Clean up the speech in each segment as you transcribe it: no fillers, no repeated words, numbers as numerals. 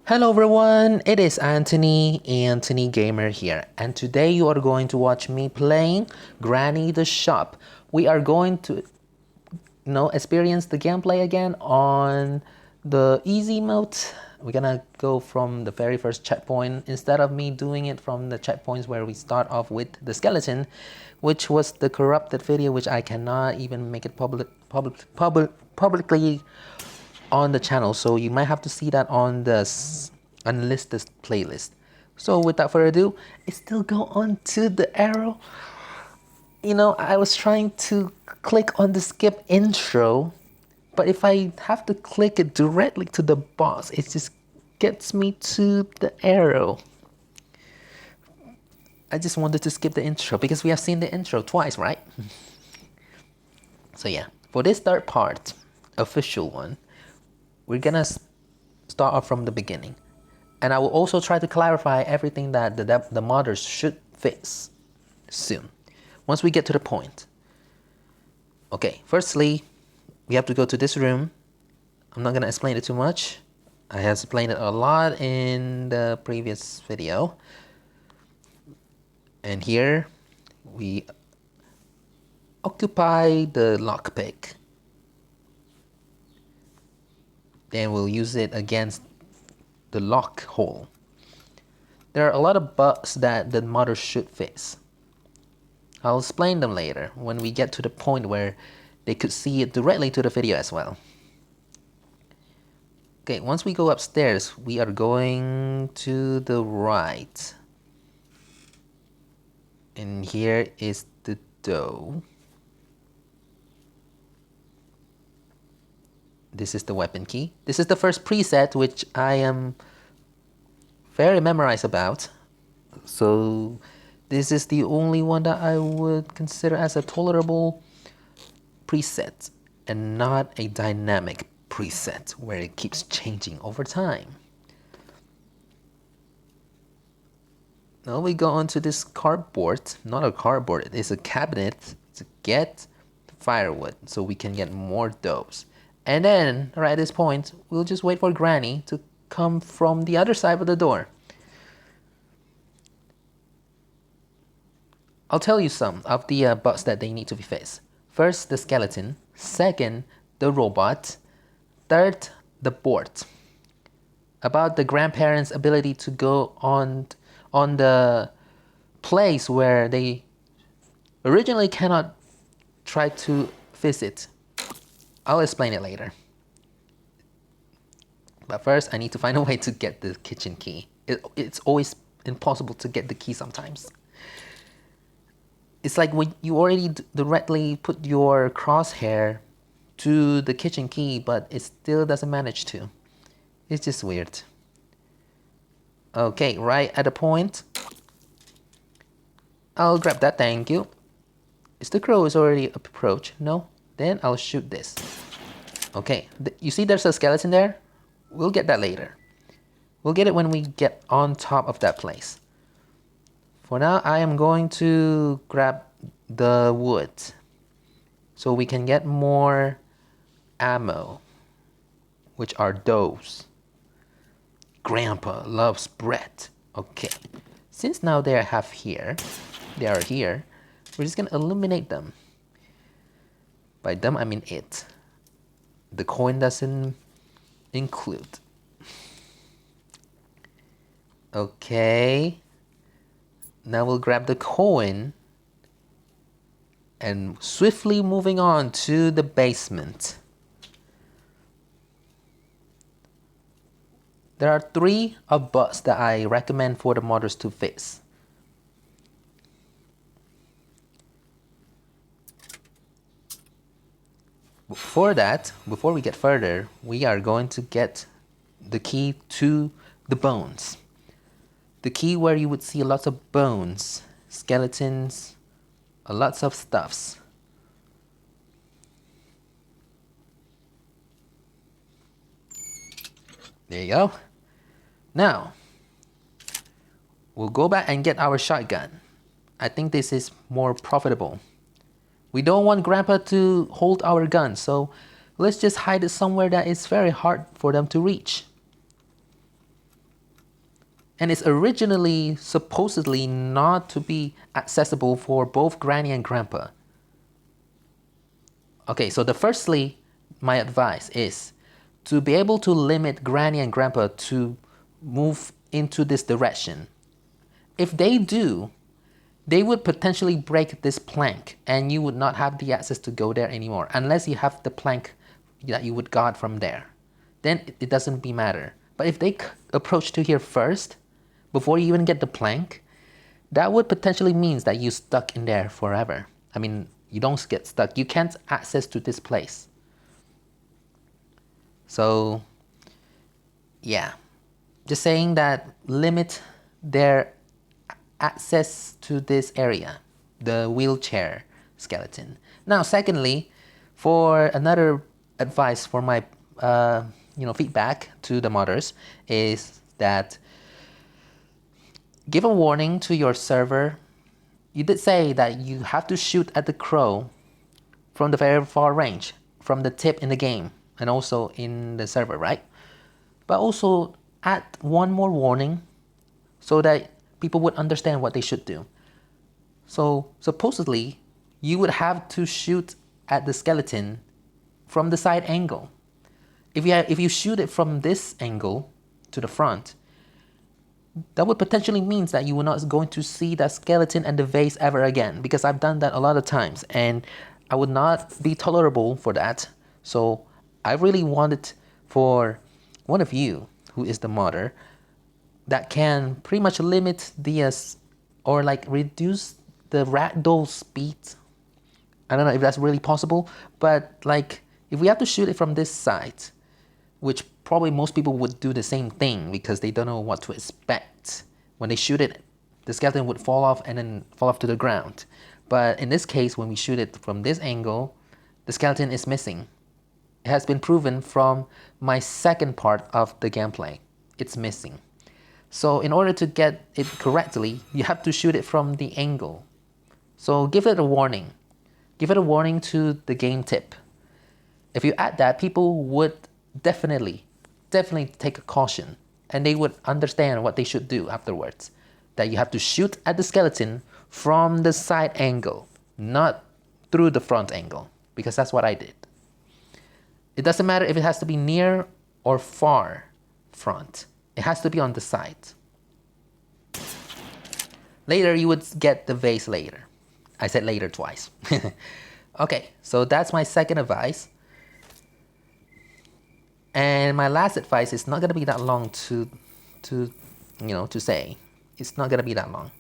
Hello everyone, it is Anthony Gamer here, and today you are going to watch me playing Granny the Shop. We are going to experience the gameplay again on the easy mode. We're gonna go from the very first checkpoint instead of me doing it from the checkpoints where we start off with the skeleton, which was the corrupted video, which I cannot even make it publicly on the channel, so you might have to see that on the unlisted playlist. So without further ado, I still go on to the arrow. I was trying to click on the skip intro, but if I have to click it directly to the boss, it just gets me to the arrow. I just wanted to skip the intro because we have seen the intro twice, right? So yeah, for this third part, official one, we're gonna start off from the beginning, and I will also try to clarify everything that the modders should fix soon once we get to the point. Okay, firstly we have to go to this room. I'm not gonna explain it too much. I have explained it a lot in the previous video, and here we occupy the lockpick. Then we'll use it against the lock hole. There are a lot of bugs that the modders should fix. I'll explain them later when we get to the point where they could see it directly to the video as well. Okay, once we go upstairs, we are going to the right. And here is the door. This is the weapon key. This is the first preset, which I am very memorized about. So this is the only one that I would consider as a tolerable preset and not a dynamic preset where it keeps changing over time. Now we go on to this cardboard. Not a cardboard, it is a cabinet to get firewood so we can get more doughs. And then, right at this point, we'll just wait for Granny to come from the other side of the door. I'll tell you some of the bugs that they need to be fixed. First, the skeleton. Second, the robot. Third, the board. About the grandparents' ability to go on the place where they originally cannot try to visit. I'll explain it later. But first, I need to find a way to get the kitchen key. It's always impossible to get the key sometimes. It's like when you already directly put your crosshair to the kitchen key, but it still doesn't manage to. It's just weird. Okay, right at the point. I'll grab that, thank you. Is the crow is already approached? No? Then I'll shoot this. Okay, you see there's a skeleton there? We'll get that later. We'll get it when we get on top of that place. For now, I am going to grab the wood so we can get more ammo, which are those. Grandpa loves bread. Okay, since now they are here, we're just gonna eliminate them. By them, I mean it. The coin doesn't include. Okay. Now we'll grab the coin and swiftly moving on to the basement. There are 3 bugs that I recommend for the modders to fix. For that, before we get further, we are going to get the key to the bones. The key where you would see lots of bones, skeletons, lots of stuffs. There you go. Now, we'll go back and get our shotgun. I think this is more profitable. We don't want Grandpa to hold our gun, so let's just hide it somewhere that is very hard for them to reach. And it's originally supposedly not to be accessible for both Granny and Grandpa. Okay, so firstly, my advice is to be able to limit Granny and Grandpa to move into this direction. If they do, they would potentially break this plank and you would not have the access to go there anymore unless you have the plank that you would guard from there. Then it doesn't be matter. But if they approach to here first, before you even get the plank, that would potentially means that you're stuck in there forever. I mean, you don't get stuck. You can't access to this place. So, yeah. Just saying that limit their access to this area, the wheelchair skeleton. Now, secondly, for another advice for my feedback to the modders is that give a warning to your server. You did say that you have to shoot at the crow from the very far range, from the tip in the game and also in the server, right? But also add one more warning so that people would understand what they should do. So supposedly, you would have to shoot at the skeleton from the side angle. If you shoot it from this angle to the front, that would potentially mean that you were not going to see that skeleton and the vase ever again, because I've done that a lot of times and I would not be tolerable for that. So I really wanted for one of you who is the modder that can pretty much limit the or like reduce the ragdoll speed. I don't know if that's really possible, but like if we have to shoot it from this side, which probably most people would do the same thing because they don't know what to expect. When they shoot it, the skeleton would fall off and then fall off to the ground. But in this case, when we shoot it from this angle, the skeleton is missing. It has been proven from my second part of the gameplay. It's missing. So in order to get it correctly, you have to shoot it from the angle. So give it a warning. Give it a warning to the game tip. If you add that, people would definitely take a caution and they would understand what they should do afterwards. That you have to shoot at the skeleton from the side angle, not through the front angle, because that's what I did. It doesn't matter if it has to be near or far front. It has to be on the side. Later, you would get the vase later. I said later twice. Okay, so that's my second advice. And my last advice is not gonna be that long to say. It's not gonna be that long.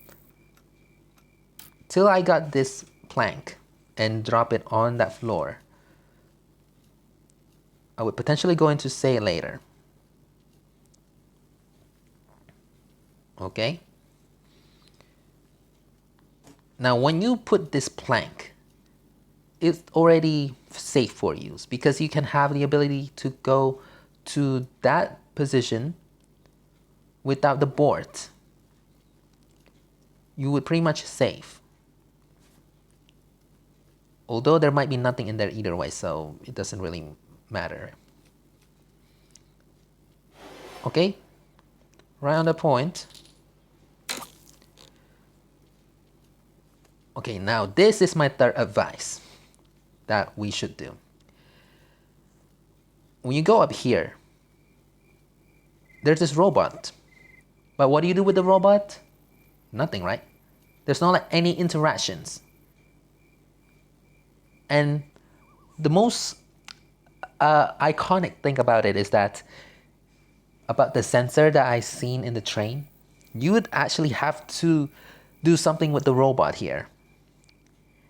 Till I got this plank and drop it on that floor, I would potentially go into say later. Okay? Now when you put this plank, it's already safe for use because you can have the ability to go to that position without the board. You would pretty much save. Although there might be nothing in there either way, so it doesn't really matter. Okay? Right on the point. Okay, now this is my third advice that we should do. When you go up here, there's this robot. But what do you do with the robot? Nothing, right? There's not like any interactions. And the most iconic thing about it is that about the sensor that I seen in the train, you would actually have to do something with the robot here.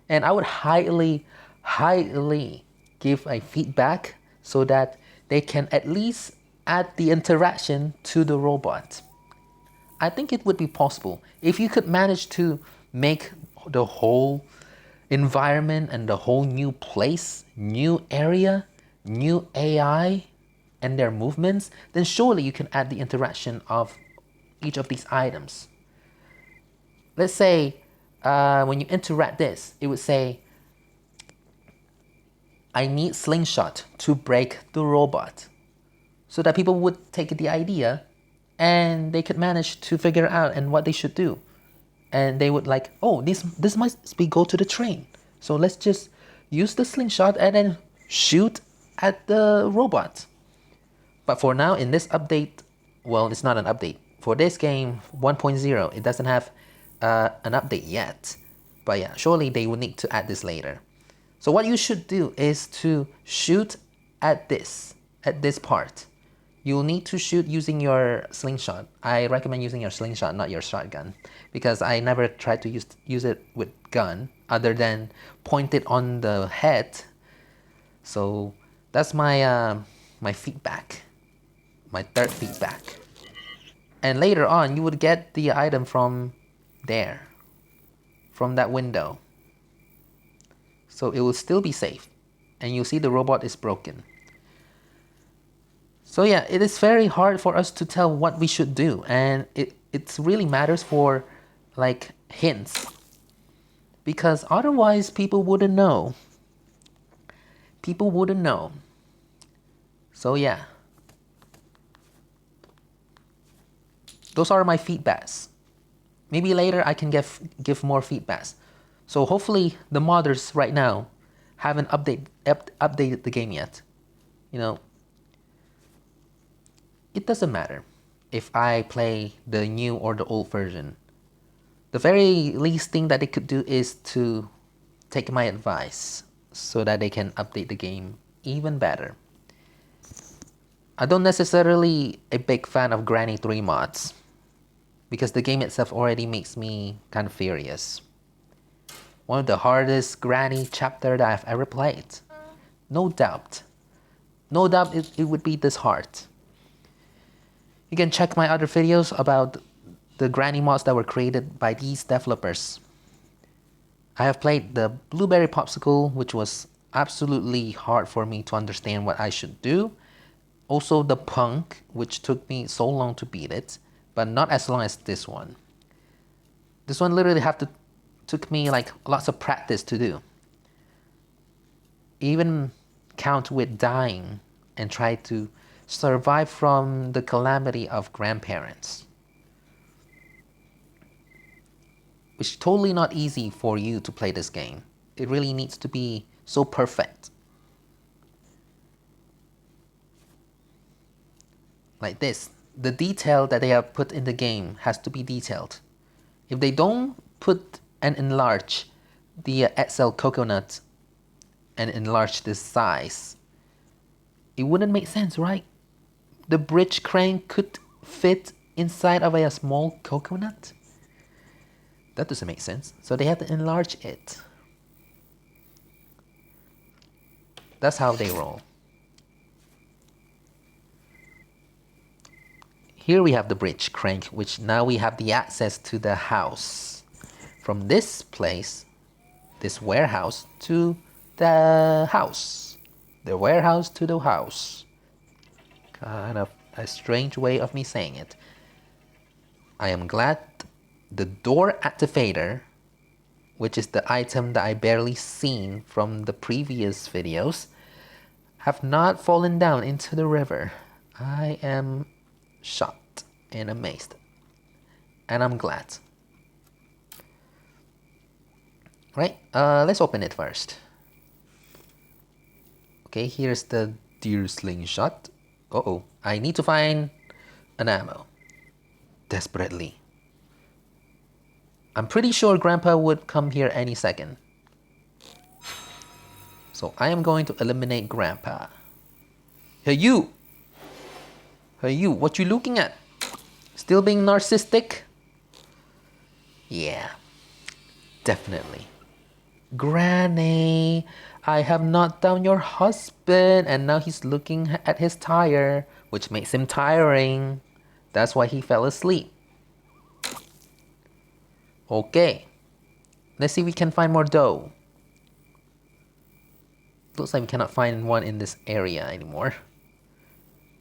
And I would highly give a feedback so that they can at least add the interaction to the robot. I think it would be possible if you could manage to make the whole environment and the whole new place, new area, new AI and their movements, then surely you can add the interaction of each of these items. Let's say when you interact this, it would say, I need slingshot to break the robot. So that people would take the idea and they could manage to figure out and what they should do. And they would like, oh, this must be go to the train. So let's just use the slingshot and then shoot at the robot. But for now, in this update, well, it's not an update. For this game 1.0, it doesn't have an update yet. But yeah, surely they will need to add this later. So what you should do is to shoot at this part. You'll need to shoot using your slingshot. I recommend using your slingshot, not your shotgun, because I never tried to use it with gun other than point it on the head. So that's my my feedback, my third feedback. And later on, you would get the item from there, from that window. So it will still be safe, and you'll see the robot is broken. So yeah, it is very hard for us to tell what we should do, and it really matters for like hints, because otherwise people wouldn't know. People wouldn't know. So yeah, those are my feedbacks. Maybe later I can give more feedbacks. So hopefully the modders right now haven't updated the game yet. You know, it doesn't matter if I play the new or the old version. The very least thing that they could do is to take my advice so that they can update the game even better. I don't necessarily a big fan of Granny 3 mods, because the game itself already makes me kind of furious. One of the hardest Granny chapter that I've ever played. No doubt. No doubt it would be this hard. You can check my other videos about the Granny mods that were created by these developers. I have played the Blueberry Popsicle, which was absolutely hard for me to understand what I should do. Also the Punk, which took me so long to beat it, but not as long as this one. This one literally took me like lots of practice to do. Even count with dying and try to survive from the calamity of grandparents. It's totally not easy for you to play this game. It really needs to be so perfect. Like this, the detail that they have put in the game has to be detailed. If they don't put and enlarge the Excel coconut and enlarge this size, it wouldn't make sense, right? The bridge crane could fit inside of a small coconut? That doesn't make sense. So they have to enlarge it. That's how they roll. Here we have the bridge crank, which now we have the access to the house. From this place, this warehouse, to the house. The warehouse to the house. Kind of a strange way of me saying it. I am glad the door activator, which is the item that I barely seen from the previous videos, have not fallen down into the river. I am shocked and amazed. And I'm glad. Right, let's open it first. Okay, here's the deer slingshot. Uh-oh, I need to find an ammo. Desperately. I'm pretty sure Grandpa would come here any second. So I am going to eliminate Grandpa. Hey you! Hey you, what you looking at? Still being narcissistic? Yeah, definitely. Granny, I have knocked down your husband and now he's looking at his tire, which makes him tiring. That's why he fell asleep. Okay, let's see if we can find more dough. Looks like we cannot find one in this area anymore,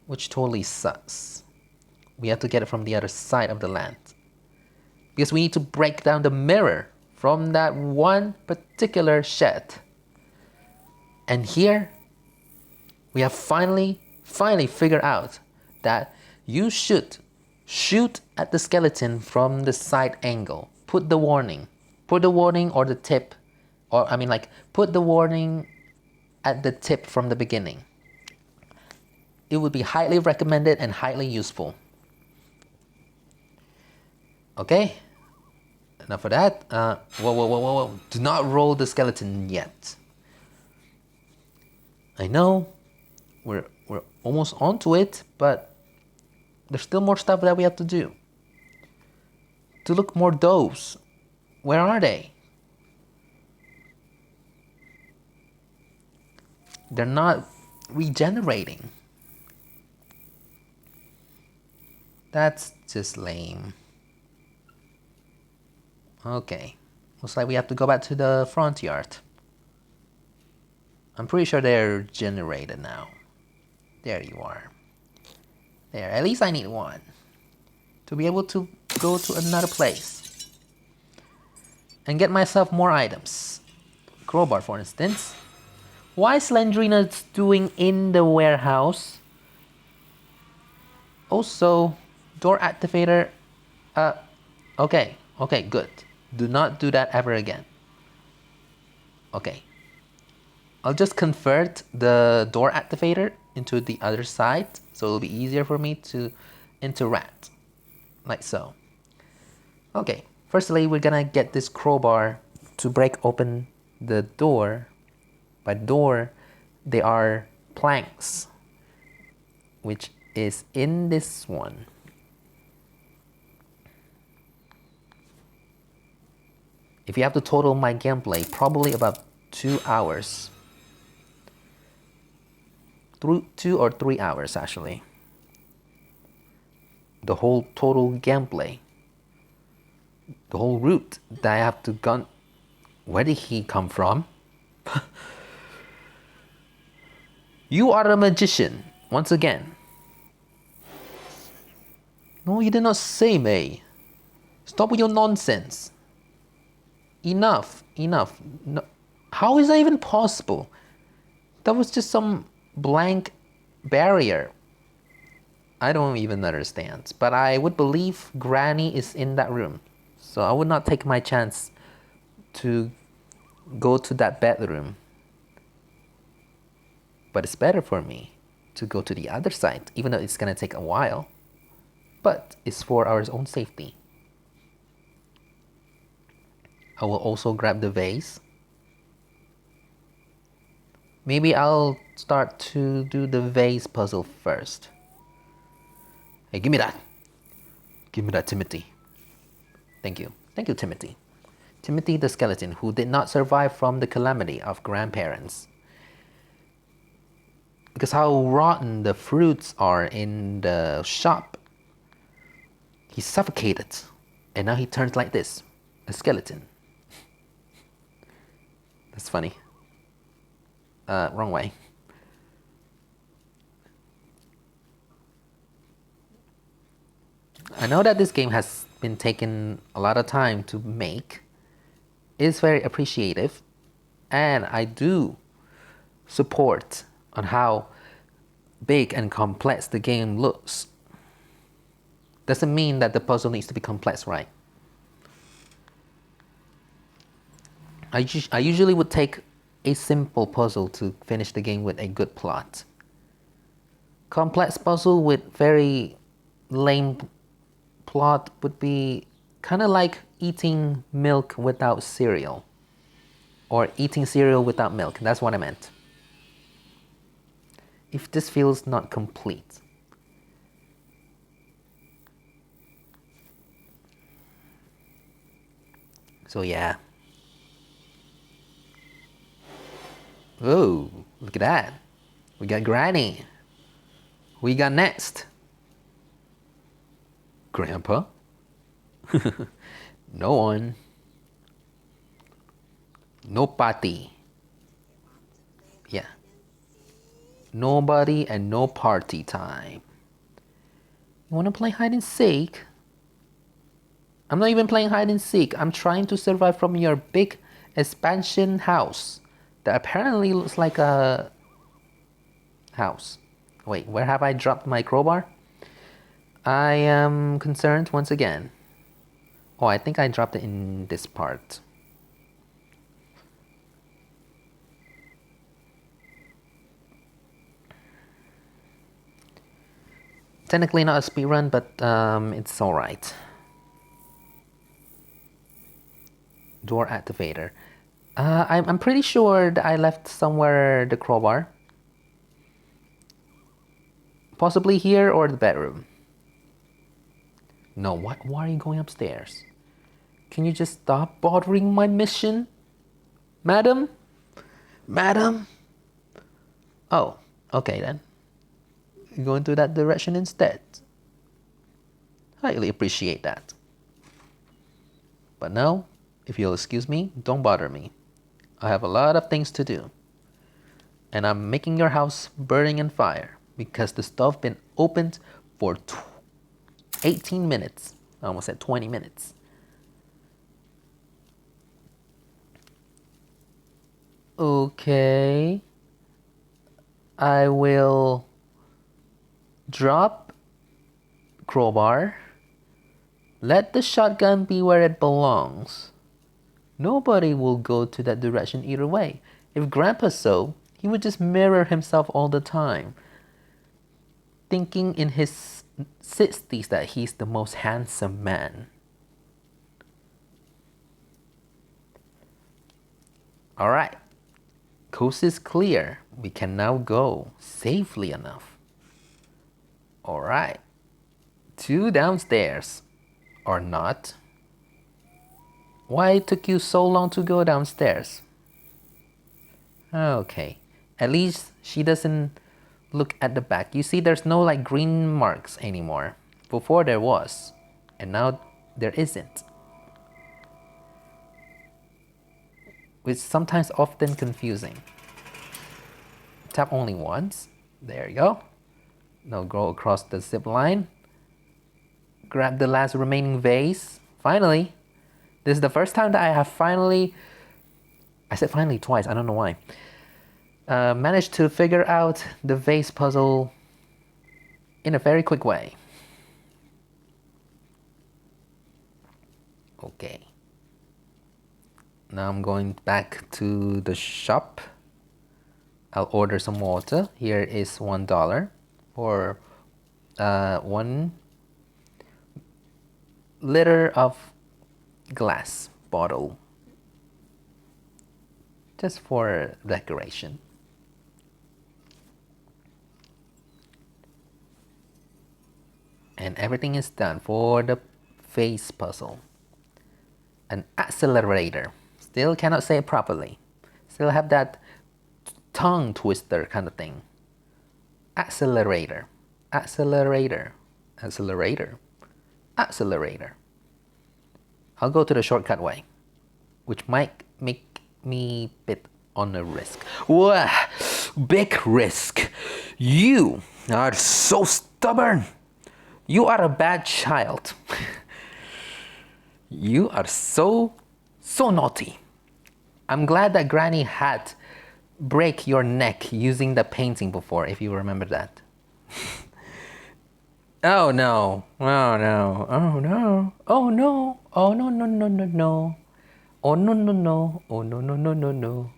which totally sucks. We have to get it from the other side of the land, because we need to break down the mirror from that one particular shed. And here we have finally figured out that you should Shoot at the skeleton from the side angle. Put the warning. Put the warning or the tip. Or I mean like put the warning at the tip from the beginning. It would be highly recommended and highly useful. Okay. Enough of that. Whoa. Do not roll the skeleton yet. I know we're almost onto it, but there's still more stuff that we have to do. To look more does. Where are they? They're not regenerating. That's just lame. Okay. Looks like we have to go back to the front yard. I'm pretty sure they're generated now. There you are. There, at least I need one. To be able to go to another place. And get myself more items. Crowbar, for instance. Why is Slendrina doing in the warehouse? Also, door activator. Okay, good. Do not do that ever again. Okay. I'll just convert the door activator into the other side, so it'll be easier for me to interact. Like so. Okay, firstly we're gonna get this crowbar to break open the door. By door, they are planks, which is in this one. If you have to total my gameplay, probably about 2 hours. 2 or 3 hours actually. The whole total gameplay. The whole route that I have to gun. Where did he come from? You are a magician, once again. No, you did not say, May. Stop with your nonsense. Enough. No. How is that even possible? That was just some blank barrier. I don't even understand. But I would believe Granny is in that room. So I would not take my chance to go to that bedroom. But it's better for me to go to the other side, even though it's gonna take a while. But it's for our own safety. I will also grab the vase. Maybe I'll start to do the vase puzzle first. Hey, give me that. Give me that, Timothy. Thank you. Thank you, Timothy. Timothy the skeleton who did not survive from the calamity of grandparents. Because how rotten the fruits are in the shop. He suffocated. And now he turns like this. A skeleton. That's funny. Wrong way. I know that this game has been taken a lot of time to make. It's very appreciative. And I do support on how big and complex the game looks. Doesn't mean that the puzzle needs to be complex, right? I usually would take a simple puzzle to finish the game with a good plot. Complex puzzle with very lame plot would be kind of like eating milk without cereal. Or eating cereal without milk. That's what I meant. If this feels not complete. So yeah. Oh, look at that. We got Granny. Who we got next? Grandpa? No one. No party. Yeah. Nobody and no party time. You wanna play hide and seek? I'm not even playing hide and seek. I'm trying to survive from your big expansion house that apparently looks like a house. Wait, where have I dropped my crowbar? I am concerned once again. Oh, I think I dropped it in this part. Technically not a speed run, but it's alright. Door activator. I'm pretty sure that I left somewhere the crowbar. Possibly here or the bedroom. No, why are you going upstairs? Can you just stop bothering my mission? Madam? Madam? Oh, okay then. Go into that direction instead. Highly appreciate that. But now, if you'll excuse me, don't bother me. I have a lot of things to do. And I'm making your house burning in fire because the stove been opened for 18 minutes. I almost said 20 minutes. Okay. I will drop crowbar. Let the shotgun be where it belongs. Nobody will go to that direction either way. If Grandpa saw, he would just mirror himself all the time, thinking in his 60s that he's the most handsome man. Alright, coast is clear. We can now go safely enough. Alright, 2 downstairs. Or not. Why it took you so long to go downstairs? Okay, at least she doesn't look at the back. You see there's no like green marks anymore. Before there was, and now there isn't. Which sometimes often confusing. Tap only once. There you go. Now go across the zip line. Grab the last remaining vase. Finally. This is the first time that I have finally, I said finally twice, I don't know why, managed to figure out the vase puzzle in a very quick way. Okay. Now I'm going back to the shop. I'll order some water. Here is $1 for 1 liter of glass bottle, just for decoration. And everything is done for the face puzzle. An accelerator. Still cannot say it properly. Still have that tongue twister kind of thing. Accelerator. Accelerator. Accelerator. Accelerator. I'll go to the shortcut way, which might make me bit on a risk. Whoa, big risk. You are so stubborn. You are a bad child. You are so naughty. I'm glad that Granny had break your neck using the painting before, if you remember that. Oh no, oh no, oh no, oh no, oh no, no, no, no, no. Oh no, no, no, oh no, no, no, no, no.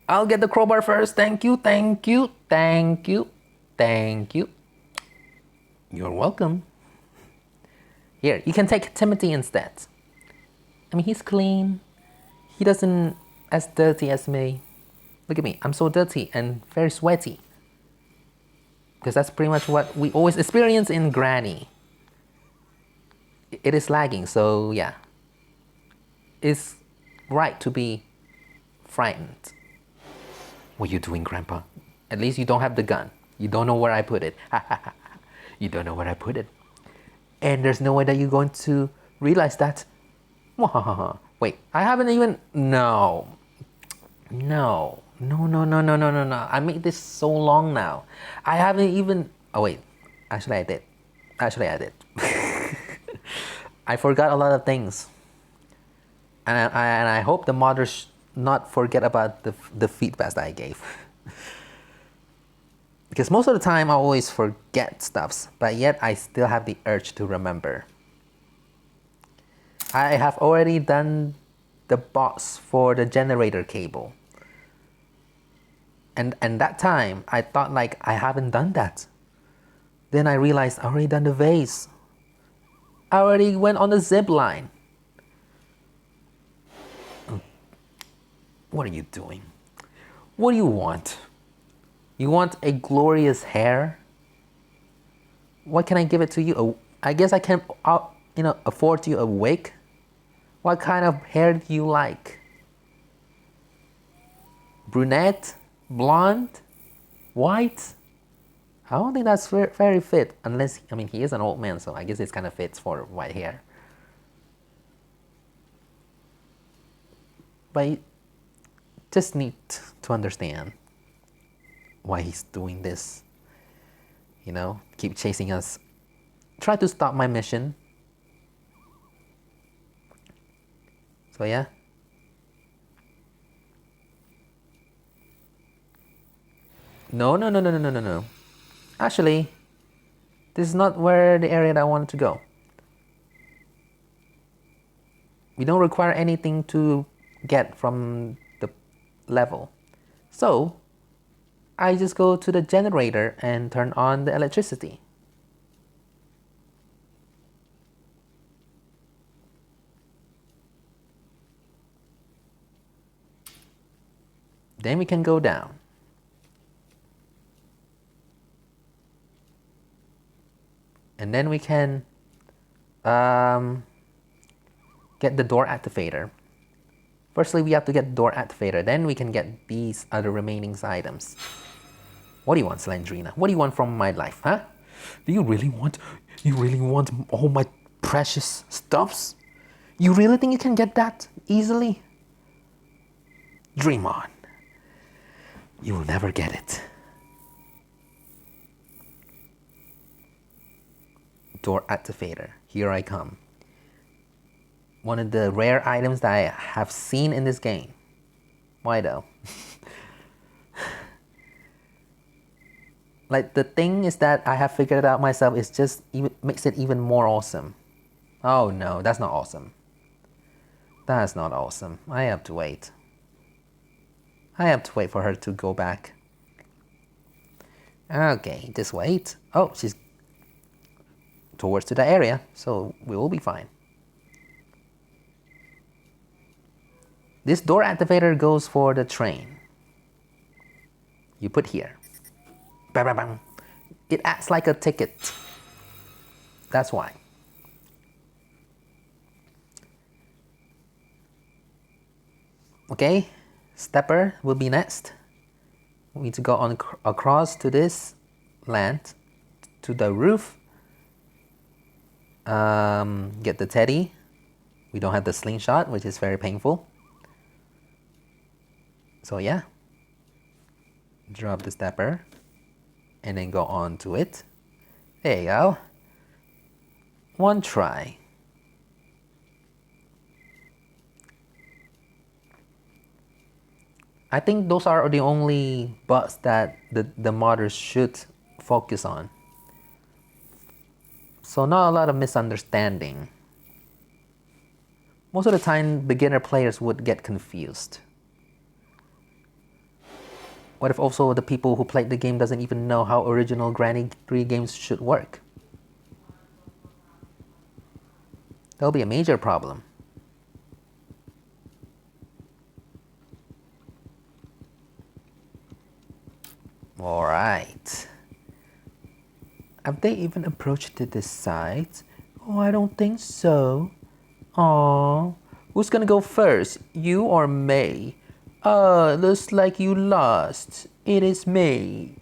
I'll get the crowbar first. Thank you, thank you, thank you, thank you. You're welcome. Here, you can take Timothy instead. I mean, he's clean. He doesn't as dirty as me. Look at me, I'm so dirty and very sweaty. Because that's pretty much what we always experience in Granny. It is lagging, so yeah. It's right to be frightened. What are you doing, Grandpa? At least you don't have the gun. You don't know where I put it. You don't know where I put it. And there's no way that you're going to realize that. Wait, I haven't even... No. No. No, no, no, no, no, no, no. I made this so long now. I haven't even... Oh, wait. Actually, I did. Actually, I did. I forgot a lot of things. And I hope the modders not forget about the feedback that I gave. Because most of the time I always forget stuffs, but yet I still have the urge to remember. I have already done the box for the generator cable. And that time I thought like I haven't done that. Then I realized I already done the vase. I already went on the zip line. What are you doing? What do you want? You want a glorious hair? What can I give it to you? I guess I can, afford you a wig. What kind of hair do you like? Brunette? Blonde? White? I don't think that's very fit, unless, he is an old man, so I guess it kind of fits for white hair. But you just need to understand why he's doing this. Keep chasing us. Try to stop my mission. So yeah. No. Actually, this is not where the area that I wanted to go. We don't require anything to get from the level. So, I just go to the generator and turn on the electricity. Then we can go down. And then we can get the door activator. Firstly, we have to get the door activator. Then we can get these other remaining items. What do you want, Slendrina? What do you want from my life, huh? Do you really want all my precious stuffs? You really think you can get that easily? Dream on. You will never get it. Door activator. Here I come. One of the rare items that I have seen in this game. Why though? Like, the thing is that I have figured it out myself, is just makes it even more awesome. Oh no, that's not awesome. That's not awesome. I have to wait. I have to wait for her to go back. Okay, just wait. Oh, she's towards to the area, so we will be fine. This door activator goes for the train. You put here. Bang, bang, bang. It acts like a ticket. That's why. Okay, stepper will be next. We need to go on across to this land, to the roof. Get the teddy. We don't have the slingshot, which is very painful. So yeah, drop the stepper and then go on to it. There you go. One try. I think those are the only bugs that the modders should focus on. So not a lot of misunderstanding. Most of the time, beginner players would get confused. What if also the people who played the game doesn't even know how original Granny 3 games should work? That'll be a major problem. Alright. Have they even approached this site? Oh, I don't think so. Aww. Who's gonna go first? You or me? Looks like you lost. It is me.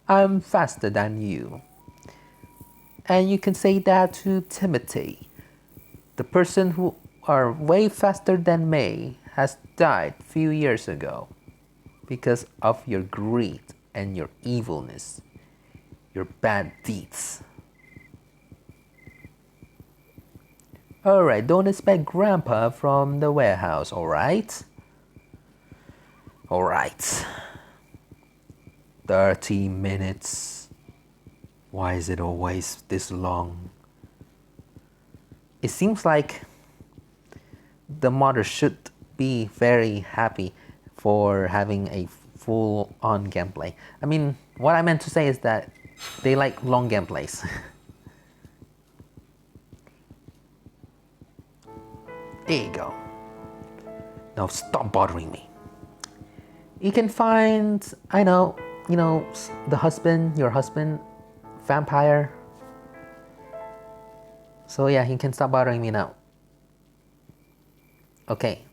I'm faster than you. And you can say that to Timothy. The person who are way faster than me has died a few years ago because of your greed and your evilness, your bad deeds. Alright, don't expect Grandpa from the warehouse, alright? Alright. 30 minutes. Why is it always this long? It seems like the modder should be very happy for having a full-on gameplay. I mean, what I meant to say is that they like long gameplays. There you go. Now stop bothering me. You can find, I know, the husband, your husband, vampire. So yeah, he can stop bothering me now. Okay.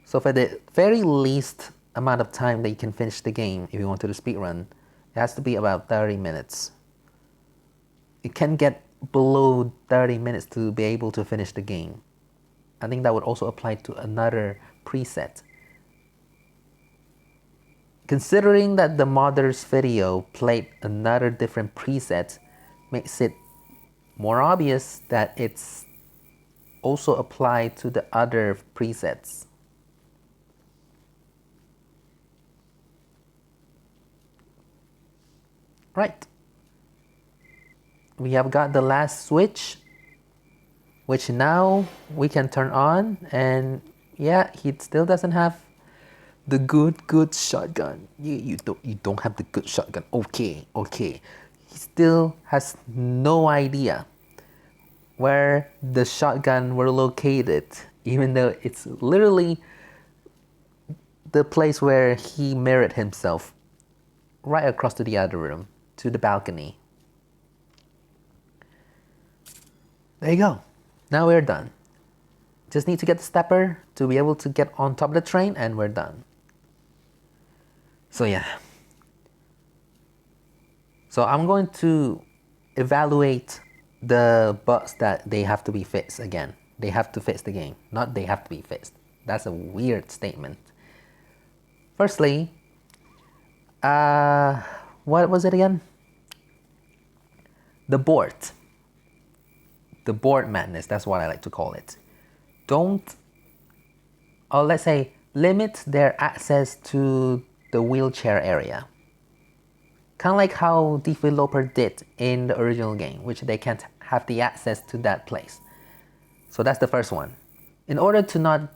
So for the very least amount of time that you can finish the game, if you want to do speedrun, it has to be about 30 minutes. You can get below 30 minutes to be able to finish the game. I think that would also apply to another preset. Considering that the modder's video played another different preset, makes it more obvious that it's also applied to the other presets. Right. We have got the last switch, which now we can turn on, and yeah, he still doesn't have the good shotgun. You don't have the good shotgun. Okay. He still has no idea where the shotgun were located, even though it's literally the place where he mirrored himself, right across to the other room, to the balcony. There you go. Now we're done. Just need to get the stepper to be able to get on top of the train, and we're done. So yeah. So I'm going to evaluate the bugs that they have to be fixed again. They have to fix the game, not they have to be fixed. That's a weird statement. Firstly, what was it again? The board. The board madness, that's what I like to call it. Don't, or let's say, limit their access to the wheelchair area. Kind of like how developer did in the original game, which they can't have the access to that place. So that's the first one. In order to not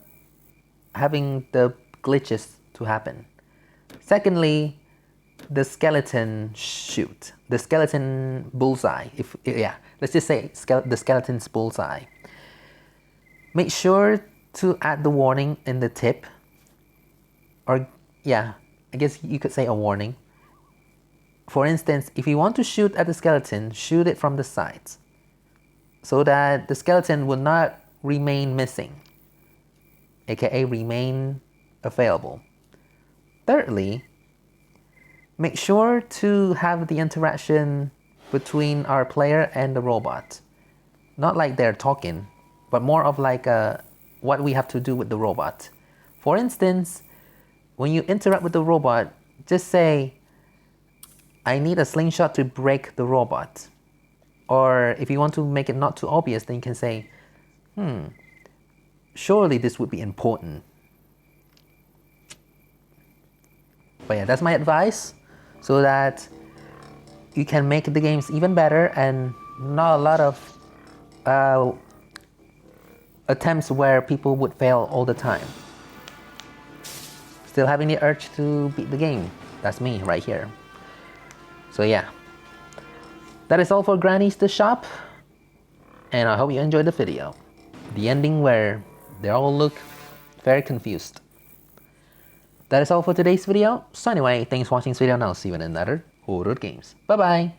having the glitches to happen. Secondly, the skeleton shoot, the skeleton bullseye. Let's just say the skeleton's bullseye. Make sure to add the warning in the tip, or yeah, I guess you could say a warning. For instance, if you want to shoot at the skeleton, shoot it from the sides, so that the skeleton will not remain missing, aka remain available. Thirdly, make sure to have the interaction between our player and the robot. Not like they're talking, but more of like what we have to do with the robot. For instance, when you interact with the robot, just say, I need a slingshot to break the robot. Or if you want to make it not too obvious, then you can say, surely this would be important. But yeah, that's my advice, so that you can make the games even better and not a lot of attempts where people would fail all the time. Still having the urge to beat the game. That's me right here. So yeah, that is all for Granny's the Shop, and I hope you enjoyed the video. The ending where they all look very confused. That is all for today's video. So anyway, thanks for watching this video, and I'll see you in another Horror Games. Bye bye!